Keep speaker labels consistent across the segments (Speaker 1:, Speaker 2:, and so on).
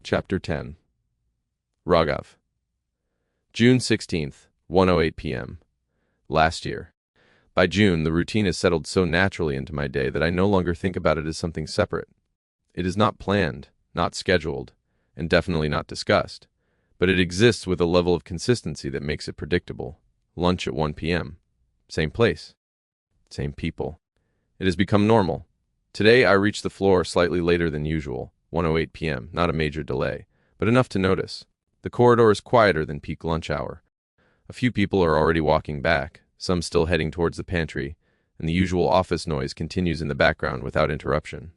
Speaker 1: Chapter 10. RAGHAV. June 16th, 1:08 p.m. Last year. By June, the routine has settled so naturally into my day that I no longer think about it as something separate. It is not planned, not scheduled, and definitely not discussed, but it exists with a level of consistency that makes it predictable. Lunch at 1 p.m. Same place. Same people. It has become normal. Today, I reached the floor slightly later than usual. 1:08 p.m., not a major delay, but enough to notice. The corridor is quieter than peak lunch hour. A few people are already walking back, some still heading towards the pantry, and the usual office noise continues in the background without interruption.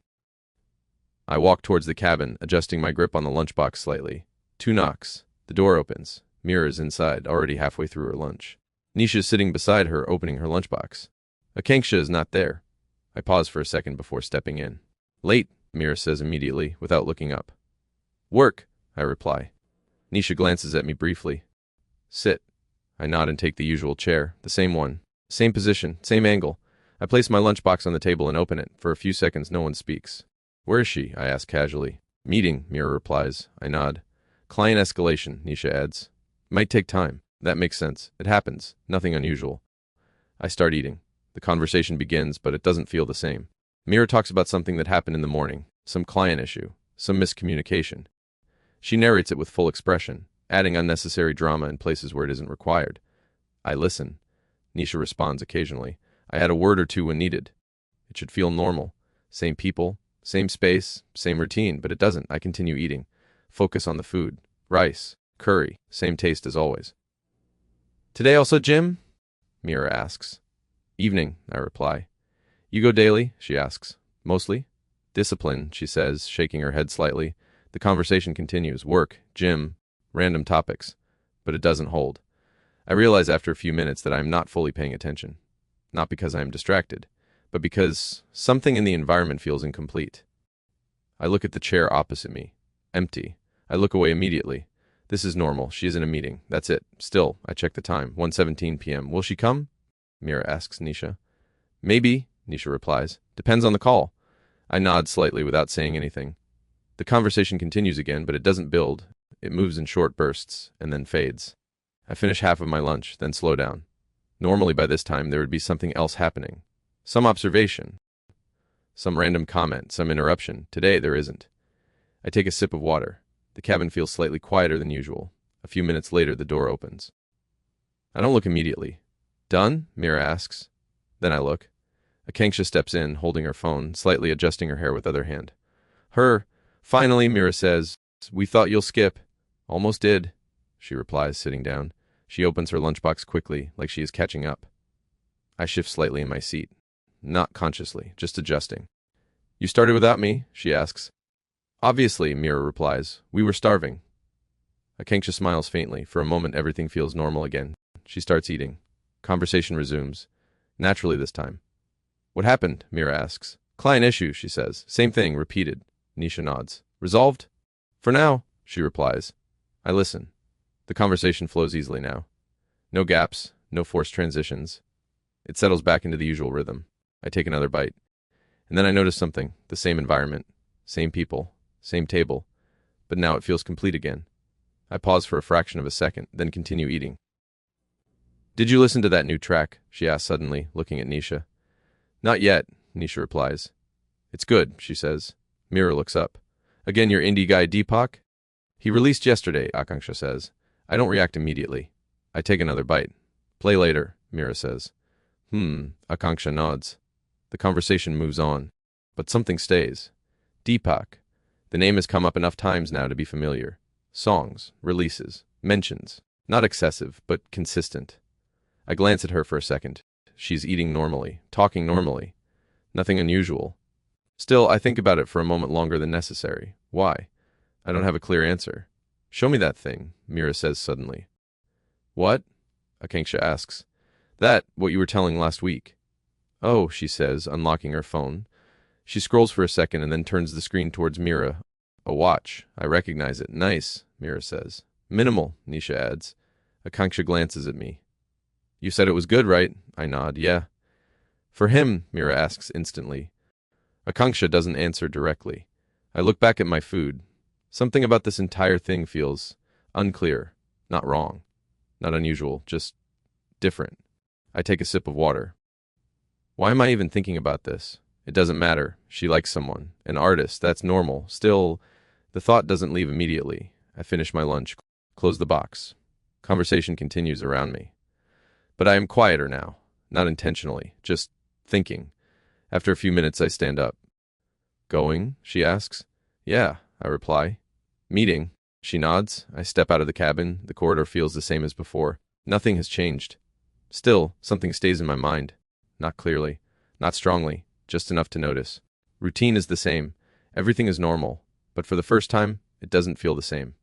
Speaker 1: I walk towards the cabin, adjusting my grip on the lunchbox slightly. 2 knocks. The door opens. Mira is inside, already halfway through her lunch. Nisha is sitting beside her, opening her lunchbox. Akanksha is not there. I pause for a second before stepping in. Late, Mira says immediately, without looking up. Work, I reply. Nisha glances at me briefly. Sit. I nod and take the usual chair, the same one. Same position, same angle. I place my lunchbox on the table and open it. For a few seconds, no one speaks. Where is she? I ask casually. Meeting, Mira replies. I nod. Client escalation, Nisha adds. Might take time. That makes sense. It happens. Nothing unusual. I start eating. The conversation begins, but it doesn't feel the same. Mira talks about something that happened in the morning, some client issue, some miscommunication. She narrates it with full expression, adding unnecessary drama in places where it isn't required. I listen. Nisha responds occasionally. I add a word or two when needed. It should feel normal. Same people, same space, same routine, but it doesn't. I continue eating. Focus on the food. Rice, curry, same taste as always. Today also gym? Mira asks. Evening, I reply. You go daily? She asks. Mostly? Discipline, she says, shaking her head slightly. The conversation continues. Work, gym, random topics. But it doesn't hold. I realize after a few minutes that I am not fully paying attention. Not because I am distracted, but because something in the environment feels incomplete. I look at the chair opposite me. Empty. I look away immediately. This is normal. She is in a meeting. That's it. Still, I check the time. 1:17 p.m. Will she come? Mira asks Nisha. Maybe, Nisha replies. Depends on the call. I nod slightly without saying anything. The conversation continues again, but it doesn't build. It moves in short bursts, and then fades. I finish half of my lunch, then slow down. Normally by this time there would be something else happening. Some observation. Some random comment, some interruption. Today there isn't. I take a sip of water. The cabin feels slightly quieter than usual. A few minutes later the door opens. I don't look immediately. Done? Mira asks. Then I look. Akanksha steps in, holding her phone, slightly adjusting her hair with other hand. Finally, Mira says, we thought you'll skip. Almost did, she replies, sitting down. She opens her lunchbox quickly, like she is catching up. I shift slightly in my seat. Not consciously, just adjusting. You started without me? She asks. Obviously, Mira replies. We were starving. Akanksha smiles faintly. For a moment, everything feels normal again. She starts eating. Conversation resumes. Naturally this time. What happened? Mira asks. Client issue, she says. Same thing, repeated. Nisha nods. Resolved? For now, she replies. I listen. The conversation flows easily now. No gaps, no forced transitions. It settles back into the usual rhythm. I take another bite. And then I notice something. The same environment. Same people. Same table. But now it feels complete again. I pause for a fraction of a second, then continue eating. Did you listen to that new track? She asks suddenly, looking at Nisha. Not yet, Nisha replies. It's good, she says. Mira looks up. Again, your indie guy Deepak? He released yesterday, Akanksha says. I don't react immediately. I take another bite. Play later, Mira says. Akanksha nods. The conversation moves on. But something stays. Deepak. The name has come up enough times now to be familiar. Songs, releases, mentions. Not excessive, but consistent. I glance at her for a second. She's eating normally, talking normally. Nothing unusual. Still, I think about it for a moment longer than necessary. Why? I don't have a clear answer. Show me that thing, Mira says suddenly. What? Akanksha asks. What you were telling last week. Oh, she says, unlocking her phone. She scrolls for a second and then turns the screen towards Mira. A watch. I recognize it. Nice, Mira says. Minimal, Nisha adds. Akanksha glances at me. You said it was good, right? I nod. Yeah. For him, Mira asks instantly. Akanksha doesn't answer directly. I look back at my food. Something about this entire thing feels unclear, not wrong, not unusual, just different. I take a sip of water. Why am I even thinking about this? It doesn't matter. She likes someone. An artist, that's normal. Still, the thought doesn't leave immediately. I finish my lunch, close the box. Conversation continues around me. But I am quieter now, not intentionally, just thinking. After a few minutes, I stand up. Going? She asks. Yeah, I reply. Meeting. She nods. I step out of the cabin. The corridor feels the same as before. Nothing has changed. Still, something stays in my mind. Not clearly, not strongly, just enough to notice. Routine is the same. Everything is normal. But for the first time, it doesn't feel the same.